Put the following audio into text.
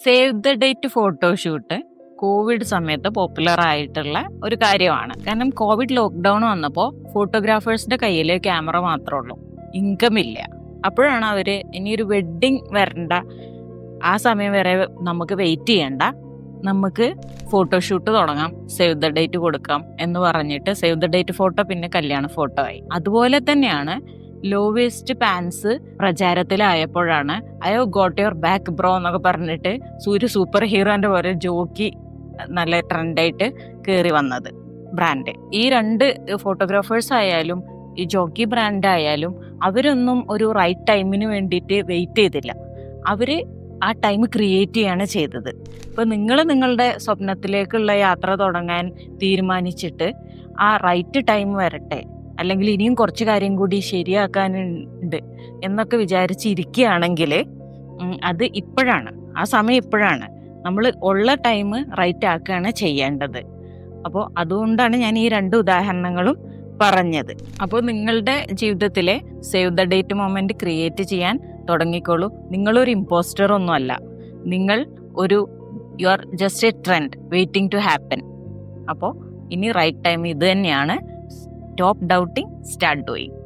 Save the date photoshoot Covid സമയത്ത് popular ആയിട്ടുള്ള ഒരു കാര്യമാണ്. കാരണം കോവിഡ് ലോക്ക്ഡൗൺ വന്നപ്പോൾ ഫോട്ടോഗ്രാഫേഴ്സിന്റെ കയ്യിൽ ക്യാമറ മാത്രമേ ഉള്ളൂ, ഇൻകം ഇല്ല. അപ്പോഴാണ് അവര് ഇനിയൊരു വെഡ്ഡിങ് വരണ്ട, ആ സമയം വരെ നമുക്ക് വെയിറ്റ് ചെയ്യണ്ട, നമുക്ക് ഫോട്ടോഷൂട്ട് തുടങ്ങാം, സേവ് ദ ഡേറ്റ് കൊടുക്കാം എന്ന് പറഞ്ഞിട്ട് സേവ് ദ ഡേറ്റ് ഫോട്ടോ പിന്നെ കല്യാണ ഫോട്ടോ ആയി. അതുപോലെ തന്നെയാണ് ലോ വേസ്റ്റ് പാൻസ് പ്രചാരത്തിലായപ്പോഴാണ് I have got your back bro എന്നൊക്കെ പറഞ്ഞിട്ട് സൂപ്പർ ഹീറോന്റെ പോലെ ജോക്കി നല്ല ട്രെൻഡായിട്ട് കയറി വന്നത് ബ്രാൻഡ്. ഈ രണ്ട് ഫോട്ടോഗ്രാഫേഴ്സ് ആയാലും ഈ ജോക്കി ബ്രാൻഡ് ആയാലും അവരൊന്നും ഒരു റൈറ്റ് ടൈമിന് വേണ്ടിയിട്ട് വെയിറ്റ് ചെയ്തില്ല, അവര് ആ ടൈം ക്രിയേറ്റ് ചെയ്യാണ് ചെയ്തത്. ഇപ്പൊ നിങ്ങൾ നിങ്ങളുടെ സ്വപ്നത്തിലേക്കുള്ള യാത്ര തുടങ്ങാൻ തീരുമാനിച്ചിട്ട് ആ റൈറ്റ് ടൈം വരട്ടെ, അല്ലെങ്കിൽ ഇനിയും കുറച്ച് കാര്യം കൂടി ശരിയാക്കാനുണ്ട് എന്നൊക്കെ വിചാരിച്ചിരിക്കുകയാണെങ്കിൽ അത് ഇപ്പോഴാണ്, ആ സമയം ഇപ്പോഴാണ്. നമ്മൾ ഉള്ള ടൈം റൈറ്റ് ആക്കുകയാണ് ചെയ്യേണ്ടത്. അപ്പോൾ അതുകൊണ്ടാണ് ഞാൻ ഈ രണ്ട് ഉദാഹരണങ്ങളും പറഞ്ഞത്. അപ്പോൾ നിങ്ങളുടെ ജീവിതത്തിലെ save the date moment create ചെയ്യാൻ തുടങ്ങിക്കോളൂ. നിങ്ങളൊരു ഇമ്പോസ്റ്റർ ഒന്നും അല്ല, നിങ്ങൾ you are just a trend waiting to happen. അപ്പോൾ ഇനി റൈറ്റ് ടൈം ഇത് തന്നെയാണ്. Stop doubting, start doing.